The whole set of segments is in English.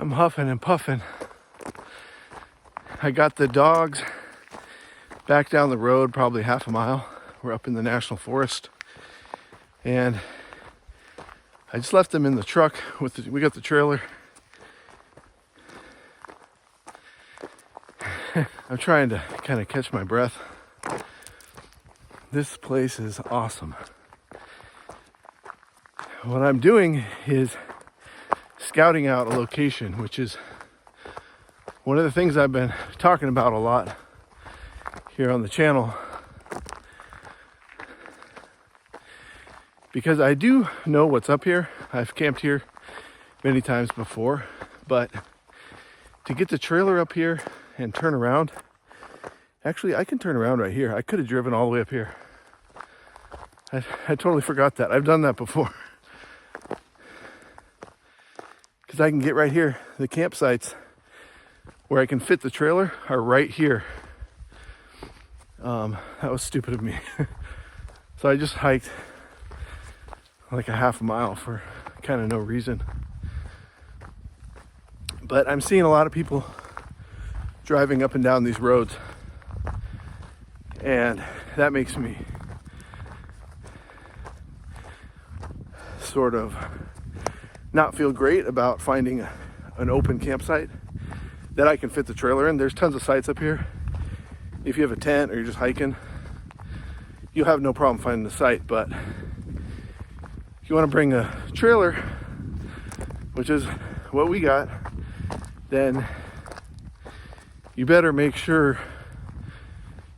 I'm huffing and puffing. I got the dogs back down the road, probably half a mile. We're up in the national forest. And I just left them in the truck we got the trailer. I'm trying to kind of catch my breath. This place is awesome. What I'm doing is scouting out a location, which is one of the things I've been talking about a lot here on the channel. Because I do know what's up here. I've camped here many times before, but to get the trailer up here and turn around, actually I can turn around right here. I could have driven all the way up here. I totally forgot that. I've done that before. Because I can get right here. The campsites where I can fit the trailer are right here. That was stupid of me. So I just hiked like a half a mile for kind of no reason. But I'm seeing a lot of people driving up and down these roads, and that makes me sort of not feel great about finding an open campsite that I can fit the trailer in. There's tons of sites up here. If you have a tent or you're just hiking, you'll have no problem finding the site. But if you want to bring a trailer, which is what we got, then you better make sure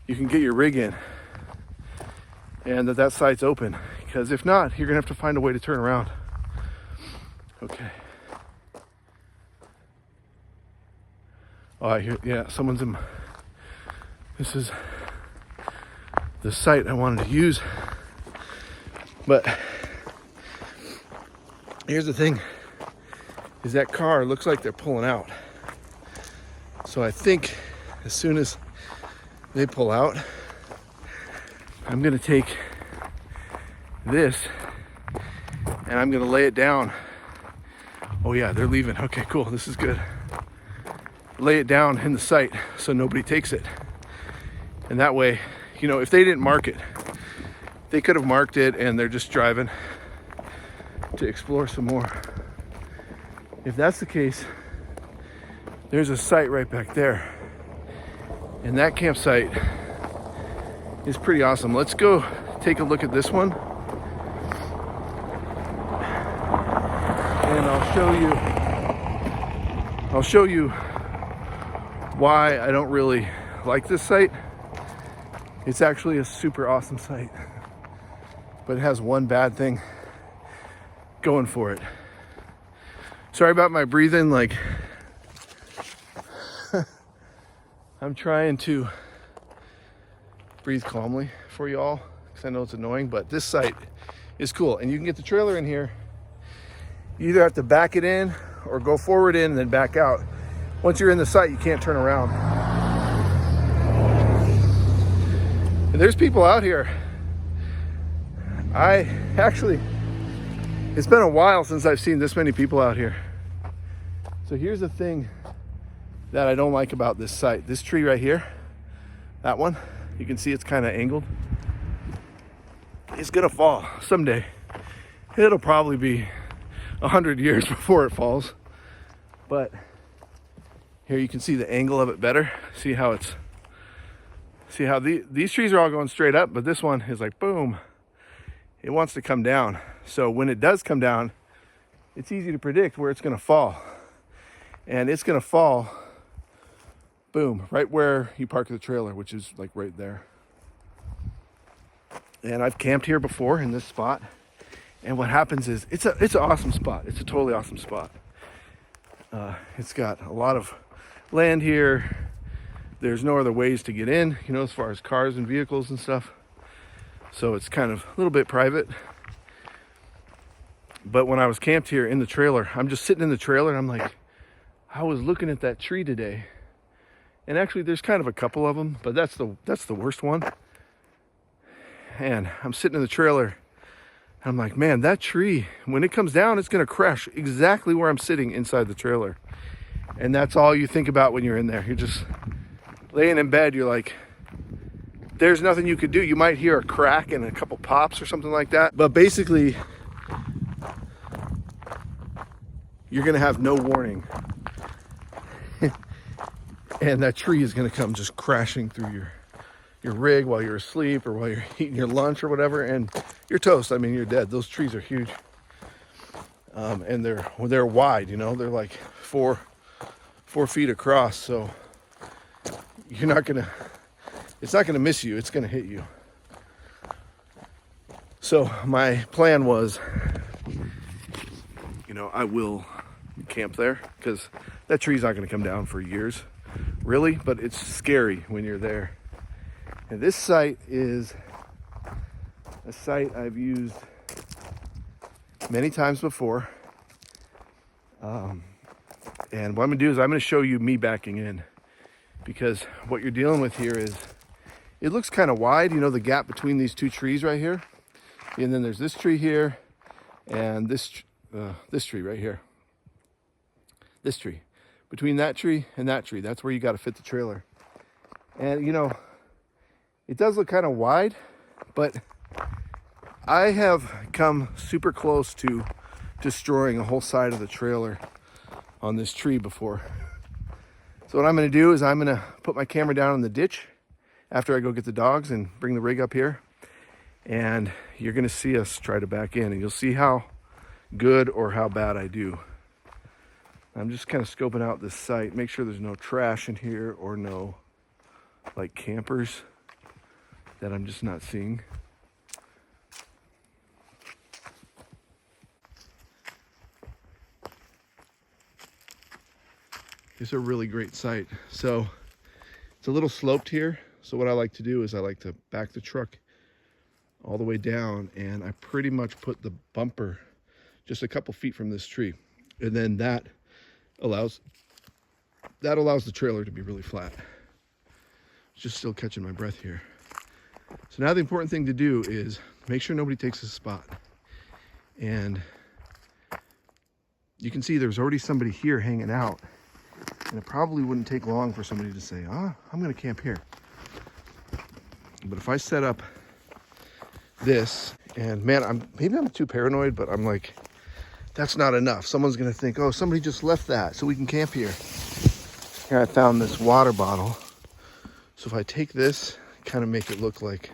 you can get your rig in and that site's open, because if not, you're gonna have to find a way to turn around. Okay. Oh, I hear, yeah, someone's in. This is the site I wanted to use, but here's the thing: is that car looks like they're pulling out. So I think as soon as they pull out, I'm gonna take this and I'm gonna lay it down. Oh yeah, they're leaving. Okay, cool, this is good. Lay it down in the site so nobody takes it. And that way, you know, if they didn't mark it, they could have marked it and they're just driving to explore some more. If that's the case, there's a site right back there. And that campsite is pretty awesome. Let's go take a look at this one. And I'll show you why I don't really like this site. It's actually a super awesome site, but it has one bad thing going for it. Sorry about my breathing, like I'm trying to breathe calmly for y'all because I know it's annoying, but this site is cool and you can get the trailer in here. You either have to back it in or go forward in and then back out. Once you're in the site, you can't turn around. And there's people out here. It's been a while since I've seen this many people out here. So here's the thing that I don't like about this site. This tree right here, that one, you can see it's kind of angled. It's gonna fall someday. It'll probably be 100 years before it falls. But here you can see the angle of it better. See how these trees are all going straight up, but this one is like boom. It wants to come down. So when it does come down, it's easy to predict where it's gonna fall. And it's gonna fall, boom, right where you park the trailer, which is like right there. And I've camped here before in this spot. And what happens is, it's an awesome spot. It's a totally awesome spot. It's got a lot of land here. There's no other ways to get in, you know, as far as cars and vehicles and stuff. So it's kind of a little bit private. But when I was camped here in the trailer, I'm just sitting in the trailer and I'm like, I was looking at that tree today. And actually there's kind of a couple of them, but that's the worst one. And I'm sitting in the trailer I'm like, man, that tree, when it comes down, it's gonna crash exactly where I'm sitting inside the trailer. And that's all you think about when you're in there. You're just laying in bed, you're like, there's nothing you could do. You might hear a crack and a couple pops or something like that. But basically, you're gonna have no warning. And that tree is gonna come just crashing through your rig while you're asleep or while you're eating your lunch or whatever, and you're toast. I mean, you're dead. Those trees are huge. And they're wide, you know, they're like 4 feet across. So it's not gonna miss you, it's gonna hit you. So my plan was, you know, I will camp there because that tree's not gonna come down for years, really, but it's scary when you're there. And this site is a site I've used many times before. And what I'm gonna do is I'm gonna show you me backing in, because what you're dealing with here is, it looks kind of wide, you know, the gap between these two trees right here. And then there's this tree here and this tree right here. This tree. Between that tree and that tree, that's where you got to fit the trailer. And you know, it does look kind of wide, but I have come super close to destroying a whole side of the trailer on this tree before. So what I'm going to do is I'm going to put my camera down in the ditch after I go get the dogs and bring the rig up here. And you're going to see us try to back in, and you'll see how good or how bad I do. I'm just kind of scoping out this site, make sure there's no trash in here or no like campers that I'm just not seeing. It's a really great site. So it's a little sloped here. So what I like to do is I like to back the truck all the way down, and I pretty much put the bumper just a couple feet from this tree. And then that allows the trailer to be really flat. Just still catching my breath here. So now the important thing to do is make sure nobody takes this spot. And you can see there's already somebody here hanging out. And it probably wouldn't take long for somebody to say, I'm gonna camp here. But if I set up this, and man, maybe I'm too paranoid, but I'm like, that's not enough. Someone's gonna think, oh, somebody just left that so we can camp here. Here I found this water bottle. So if I take this, kind of make it look like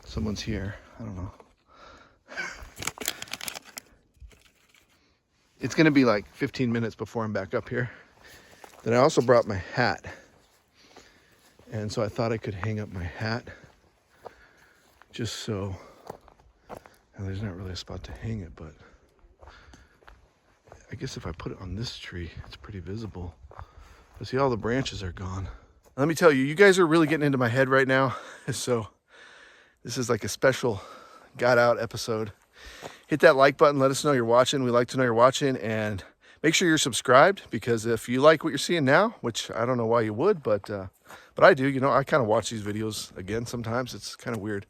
someone's here. I don't know. It's gonna be like 15 minutes before I'm back up here. Then I also brought my hat. And so I thought I could hang up my hat just so, and there's not really a spot to hang it, but I guess if I put it on this tree, it's pretty visible. But see, all the branches are gone. Let me tell you, you guys are really getting into my head right now. So this is like a special got out episode. Hit that like button, let us know you're watching. We like to know you're watching, and make sure you're subscribed, because if you like what you're seeing now, which I don't know why you would, but I do, you know, I kind of watch these videos again sometimes. It's kind of weird.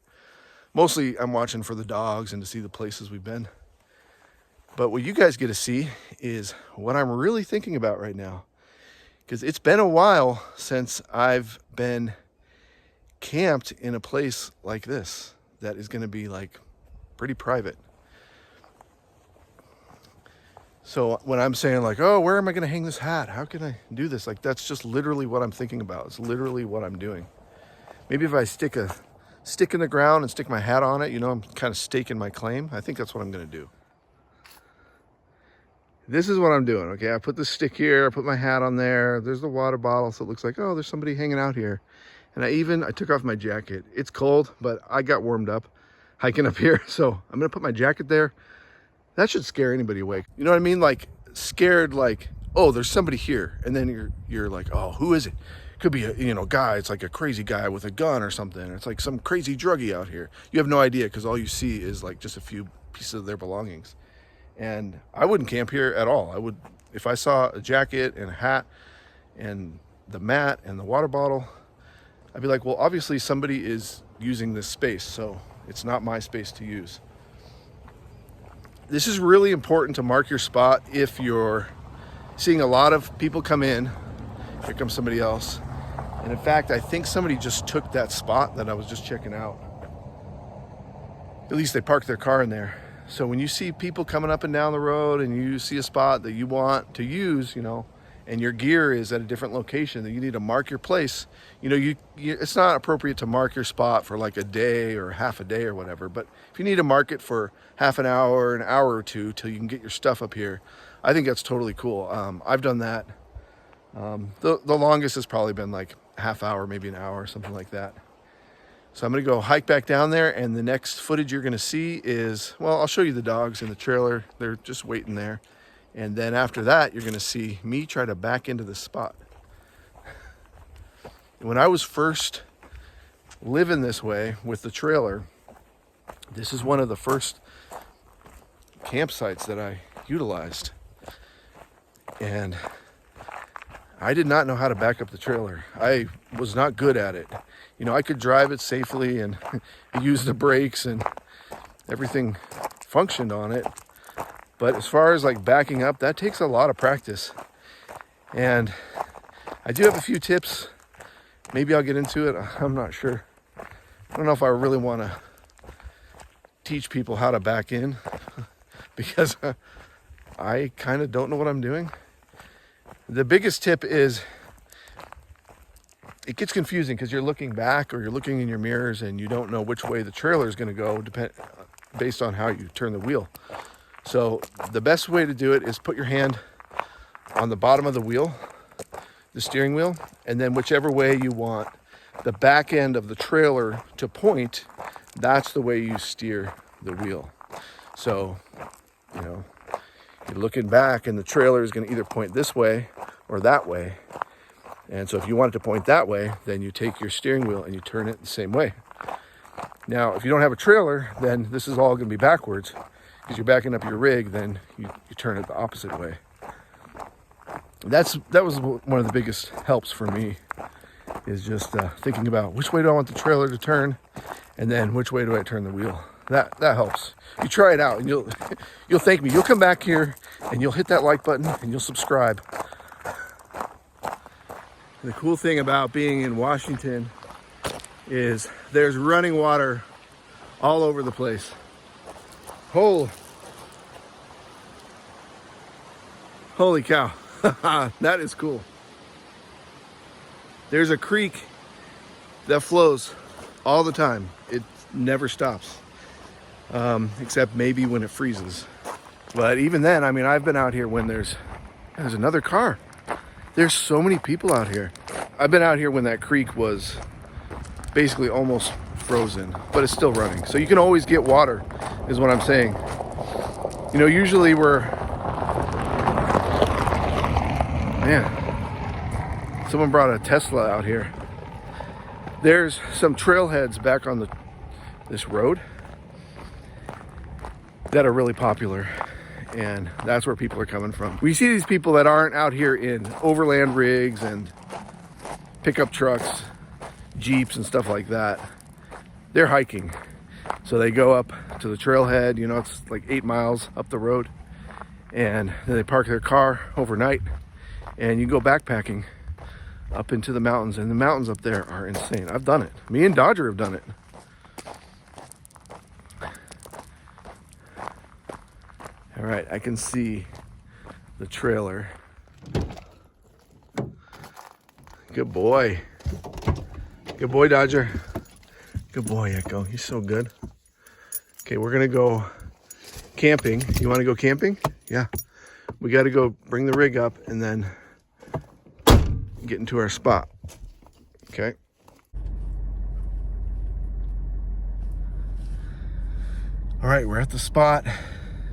Mostly I'm watching for the dogs and to see the places we've been. But what you guys get to see is what I'm really thinking about right now. Because it's been a while since I've been camped in a place like this that is going to be like pretty private. So when I'm saying like, oh, where am I going to hang this hat? How can I do this? Like, that's just literally what I'm thinking about. It's literally what I'm doing. Maybe if I stick a stick in the ground and stick my hat on it, you know, I'm kind of staking my claim. I think that's what I'm going to do. This is what I'm doing, okay? I put the stick here, I put my hat on there. There's the water bottle, so it looks like, oh, there's somebody hanging out here. And I took off my jacket. It's cold, but I got warmed up hiking up here. So I'm going to put my jacket there. That should scare anybody away. You know what I mean? Like scared, like, oh, there's somebody here. And then you're like, oh, who is it? Could be a guy. It's like a crazy guy with a gun or something. It's like some crazy druggie out here. You have no idea, because all you see is like just a few pieces of their belongings. And I wouldn't camp here at all. I would, if I saw a jacket and a hat and the mat and the water bottle, I'd be like, well, obviously somebody is using this space. So It's not my space to use. This is really important to mark your spot if you're seeing a lot of people come in. Here comes somebody else. And in fact, I think somebody just took that spot that I was just checking out. At least they parked their car in there. So when you see people coming up and down the road and you see a spot that you want to use, and your gear is at a different location, that you need to mark your place, it's not appropriate to mark your spot for like a day or half a day or whatever. But if you need to mark it for half an hour or two till you can get your stuff up here, I think that's totally cool. I've done that. The longest has probably been like a half hour, maybe an hour, something like that. So I'm gonna go hike back down there, and the next footage you're gonna see is, well, I'll show you the dogs in the trailer. They're just waiting there. And then after that, you're gonna see me try to back into the spot. When I was first living this way with the trailer, this is one of the first campsites that I utilized. And I did not know how to back up the trailer. I was not good at it. I could drive it safely and use the brakes and everything functioned on it. But as far as like backing up, that takes a lot of practice. And I do have a few tips. Maybe I'll get into it. I'm not sure. I don't know if I really want to teach people how to back in because I kind of don't know what I'm doing. The biggest tip is it gets confusing because you're looking back or you're looking in your mirrors and you don't know which way the trailer is going to go based on how you turn the wheel. So the best way to do it is put your hand on the bottom of the wheel, the steering wheel, and then whichever way you want the back end of the trailer to point, that's the way you steer the wheel. So, you're looking back and the trailer is going to either point this way or that way. And so if you want it to point that way, then you take your steering wheel and you turn it the same way. Now, if you don't have a trailer, then this is all going to be backwards because you're backing up your rig, then you turn it the opposite way. That was one of the biggest helps for me, is just thinking about which way do I want the trailer to turn, and then which way do I turn the wheel. That helps. You try it out and you'll thank me. You'll come back here and you'll hit that like button and you'll subscribe. The cool thing about being in Washington is there's running water all over the place. Holy cow. That is cool. There's a creek that flows all the time. It never stops. Except maybe when it freezes. But even then, I've been out here when there's another car. There's so many people out here. I've been out here when that creek was basically almost frozen, but it's still running. So you can always get water, is what I'm saying. Usually someone brought a Tesla out here. There's some trailheads back on this road that are really popular, and that's where people are coming from. We see these people that aren't out here in overland rigs and pickup trucks, Jeeps and stuff like that. They're hiking. So they go up to the trailhead, it's like 8 miles up the road, and then they park their car overnight and you go backpacking up into the mountains, and the mountains up there are insane. I've done it. Me and Dodger have done it. All right, I can see the trailer. Good boy. Good boy, Dodger. Good boy, Echo. He's so good. Okay, we're gonna go camping. You wanna go camping? Yeah. We gotta go bring the rig up and then get into our spot. Okay. All right, we're at the spot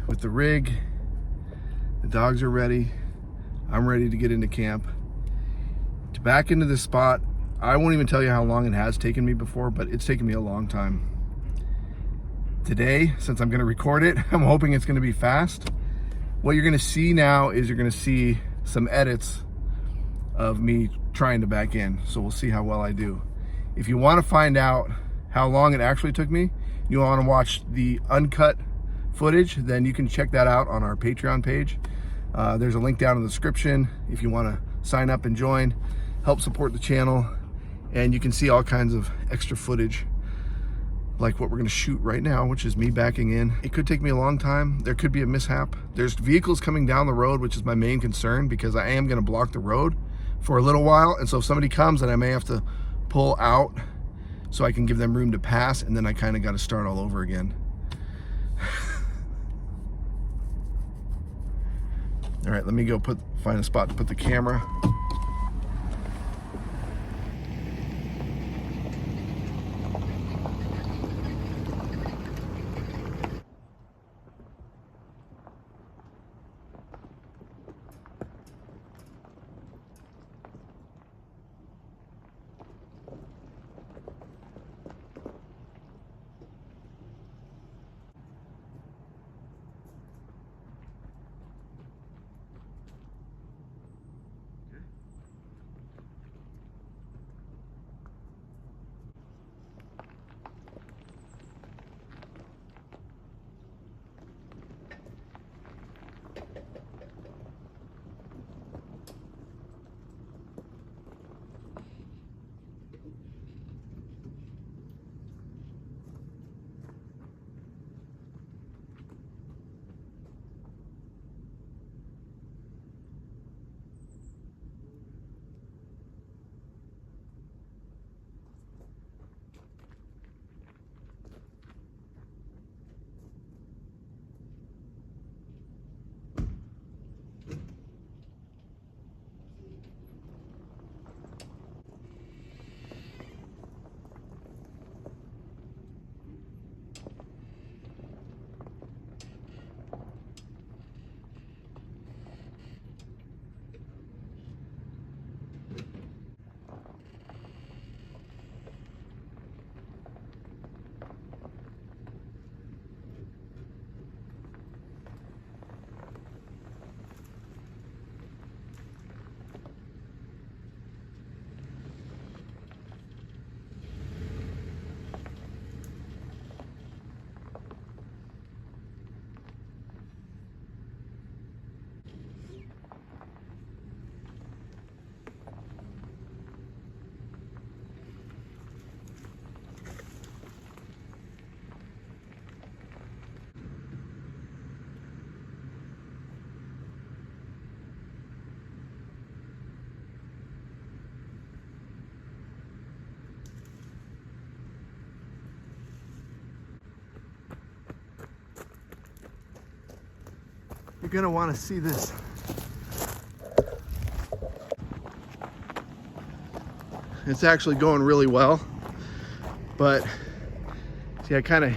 with the rig. The dogs are ready. I'm ready to get into camp. To back into this spot, I won't even tell you how long it has taken me before, but it's taken me a long time. Today, since I'm gonna record it, I'm hoping it's gonna be fast. What you're gonna see now is you're gonna see some edits of me trying to back in. So we'll see how well I do. If you wanna find out how long it actually took me, you want to watch the uncut footage, then you can check that out on our Patreon page. There's a link down in the description if you want to sign up and join, help support the channel, and you can see all kinds of extra footage like what we're going to shoot right now, which is me backing in. It could take me a long time. There could be a mishap. There's vehicles coming down the road, which is my main concern, because I am going to block the road for a little while. And so if somebody comes, then I may have to pull out so I can give them room to pass, and then I kind of got to start all over again. All right, let me go find a spot to put the camera. You're gonna want to see this. It's actually going really well, but see, I kind of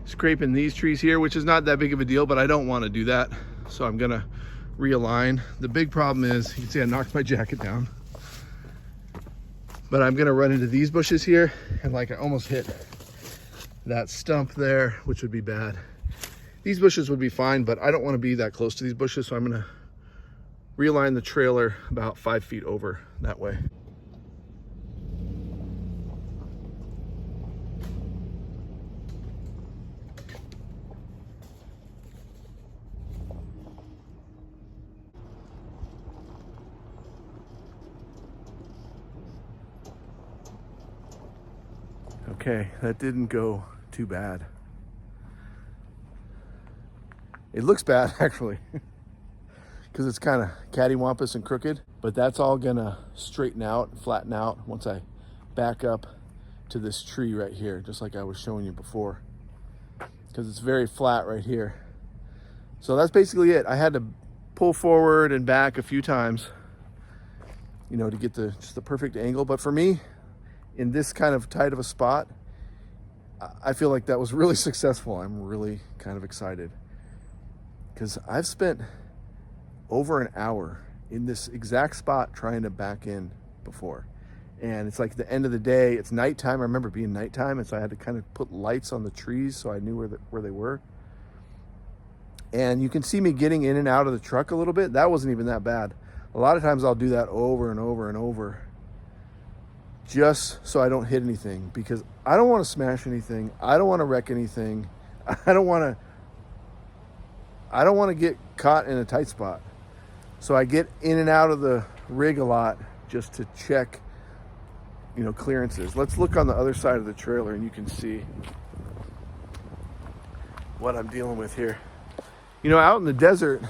scraping these trees here, which is not that big of a deal, but I don't want to do that, so I'm gonna realign. The big problem is, you can see I knocked my jacket down, but I'm gonna run into these bushes here, and like I almost hit that stump there, which would be bad. These bushes would be fine, but I don't want to be that close to these bushes, so I'm gonna realign the trailer about 5 feet over that way. Okay, that didn't go too bad. It looks bad actually, because it's kind of cattywampus and crooked, but that's all gonna straighten out, flatten out once I back up to this tree right here, just like I was showing you before, because it's very flat right here. So that's basically it. I had to pull forward and back a few times, you know, to get just the perfect angle. But for me, in this kind of tight of a spot, I feel like that was really successful. I'm really kind of excited, because I've spent over an hour in this exact spot trying to back in before. And it's like the end of the day, it's nighttime. I remember being nighttime, and so I had to kind of put lights on the trees so I knew where they were. And you can see me getting in and out of the truck a little bit. That wasn't even that bad. A lot of times I'll do that over and over and over. just so I don't hit anything, because I don't want to smash anything. I don't want to wreck anything. I don't want to get caught in a tight spot. So I get in and out of the rig a lot just to check, clearances. Let's look on the other side of the trailer and you can see what I'm dealing with here. Out in the desert,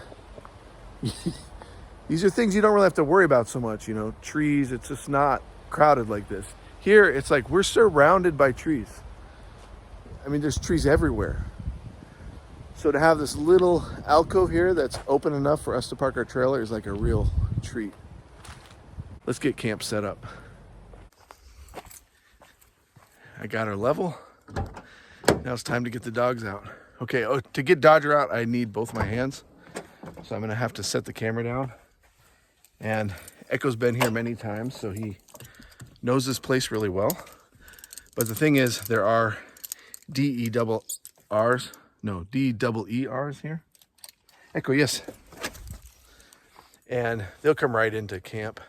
these are things you don't really have to worry about so much. Trees, it's just not crowded like this. Here, it's like we're surrounded by trees. I mean, there's trees everywhere. So to have this little alcove here that's open enough for us to park our trailer is like a real treat. Let's get camp set up. I got her level. Now it's time to get the dogs out. Okay, to get Dodger out, I need both my hands. So I'm gonna have to set the camera down. And Echo's been here many times, so he knows this place really well. But the thing is, there are D-E-E-Rs here. Echo, yes. And they'll come right into camp.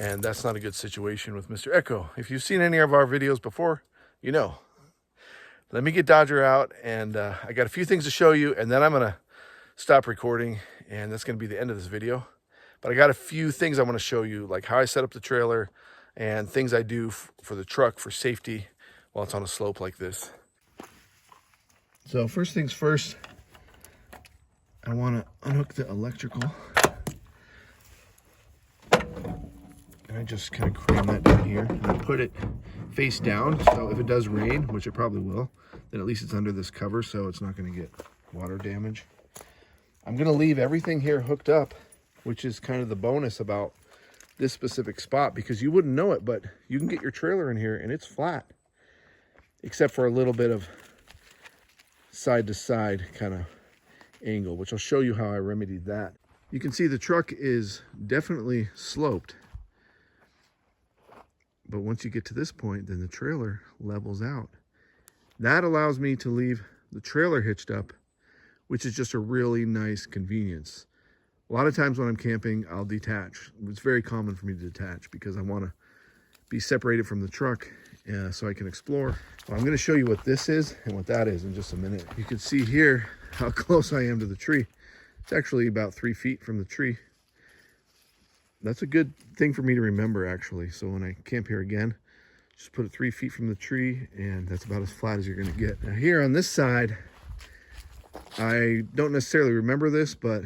And that's not a good situation with Mr. Echo. If you've seen any of our videos before, you know. Let me get Dodger out, and I got a few things to show you, and then I'm gonna stop recording, and that's gonna be the end of this video. But I got a few things I wanna show you, like how I set up the trailer and things I do for the truck for safety while it's on a slope like this. So first things first, I wanna unhook the electrical. And I just kind of cram that down here and I put it face down, so if it does rain, which it probably will, then at least it's under this cover so it's not going to get water damage. I'm going to leave everything here hooked up, which is kind of the bonus about this specific spot, because you wouldn't know it, but you can get your trailer in here and it's flat, except for a little bit of side to side kind of angle, which I'll show you how I remedied that. You can see the truck is definitely sloped. But once you get to this point, then the trailer levels out. That allows me to leave the trailer hitched up, which is just a really nice convenience. A lot of times when I'm camping, I'll detach. It's very common for me to detach because I want to be separated from the truck so I can explore. Well, I'm going to show you what this is and what that is in just a minute. You can see here how close I am to the tree. It's actually about 3 feet from the tree. That's a good thing for me to remember, actually. So when I camp here again, just put it 3 feet from the tree, and that's about as flat as you're going to get. Now here on this side, I don't necessarily remember this, but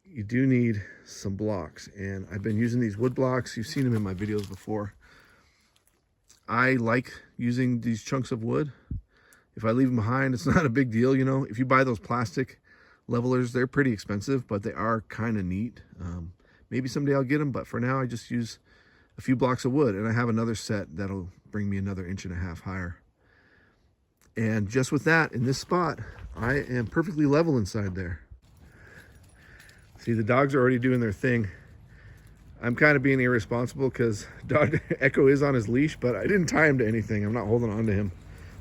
you do need some blocks. And I've been using these wood blocks. You've seen them in my videos before. I like using these chunks of wood. If I leave them behind, it's not a big deal, If you buy those plastic levelers, they're pretty expensive, but they are kind of neat. Maybe someday I'll get them, but for now I just use a few blocks of wood, and I have another set that'll bring me another 1.5 inches higher. And just with that, in this spot, I am perfectly level inside there. See, the dogs are already doing their thing. I'm kind of being irresponsible because Echo is on his leash, but I didn't tie him to anything. I'm not holding on to him.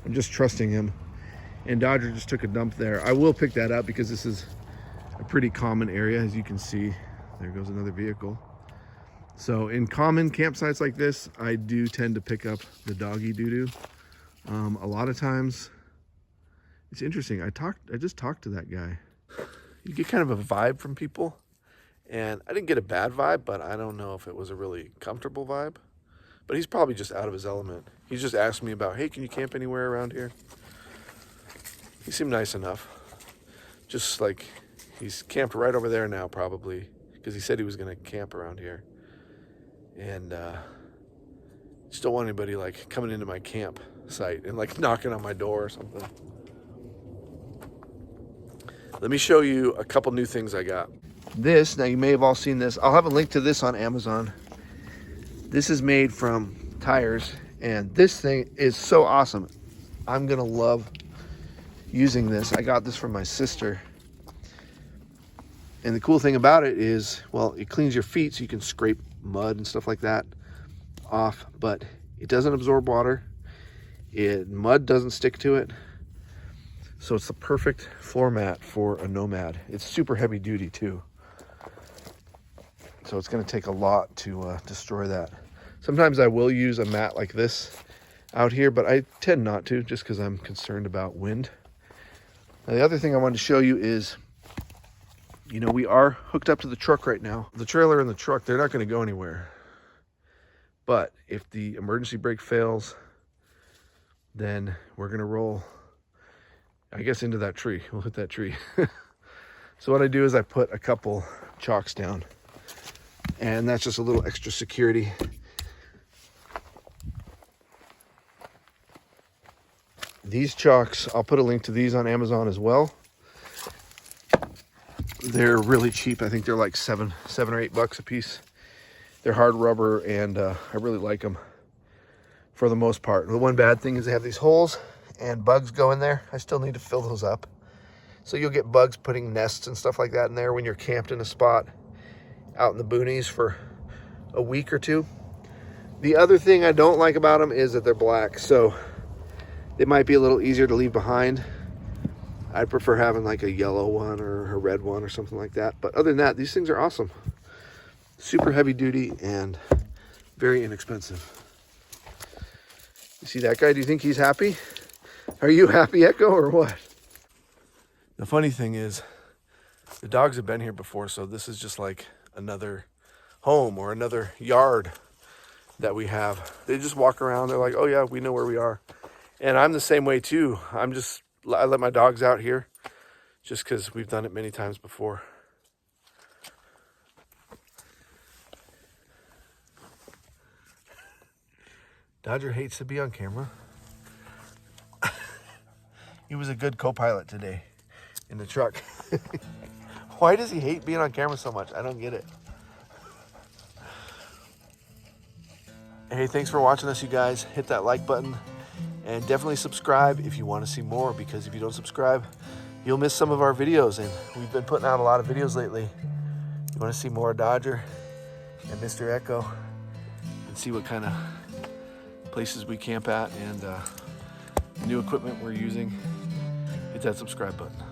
I'm just trusting him. And Dodger just took a dump there. I will pick that up because this is a pretty common area, as you can see. There goes another vehicle. So in common campsites like this, I do tend to pick up the doggy doo-doo. A lot of times, it's interesting. I just talked to that guy. You get kind of a vibe from people, and I didn't get a bad vibe, but I don't know if it was a really comfortable vibe. But he's probably just out of his element. He's just asked me about, hey, can you camp anywhere around here? He seemed nice enough. Just like he's camped right over there now, probably, because he said he was going to camp around here. And just don't want anybody like coming into my campsite and like knocking on my door or something. Let me show you a couple new things I got. This, now you may have all seen this. I'll have a link to this on Amazon. This is made from tires, and this thing is so awesome. I'm going to love using this. I got this from my sister. And the cool thing about it is, well, it cleans your feet so you can scrape mud and stuff like that off, but it doesn't absorb water. Mud doesn't stick to it. So it's the perfect floor mat for a Nomad. It's super heavy duty too. So it's going to take a lot to destroy that. Sometimes I will use a mat like this out here, but I tend not to just because I'm concerned about wind. Now, the other thing I wanted to show you is, you know, we are hooked up to the truck right now. The trailer and the truck, they're not going to go anywhere. But if the emergency brake fails, then we're going to roll, I guess, into that tree. We'll hit that tree. So what I do is I put a couple chocks down, and that's just a little extra security. These chocks, I'll put a link to these on Amazon as well. They're really cheap. I think they're like $7 or $8 a piece. They're hard rubber, and I really like them for the most part. The one bad thing is they have these holes and bugs go in there. I still need to fill those up. So you'll get bugs putting nests and stuff like that in there when you're camped in a spot out in the boonies for a week or two. The other thing I don't like about them is that they're black, so they might be a little easier to leave behind. I'd prefer having like a yellow one or a red one or something like that. But other than that, these things are awesome. Super heavy duty and very inexpensive. You see that guy? Do you think he's happy? Are you happy, Echo, or what? The funny thing is, the dogs have been here before, so this is just like another home or another yard that we have. They just walk around. They're like, oh yeah, we know where we are. And I'm the same way too. I let my dogs out here just because we've done it many times before. Dodger hates to be on camera. He was a good co-pilot today in the truck. Why does he hate being on camera so much? I don't get it. Hey, thanks for watching us, you guys. Hit that like button and definitely subscribe if you want to see more, because if you don't subscribe, you'll miss some of our videos, and we've been putting out a lot of videos lately. You want to see more Dodger and Mr. Echo and see what kind of places we camp at and new equipment we're using, hit that subscribe button.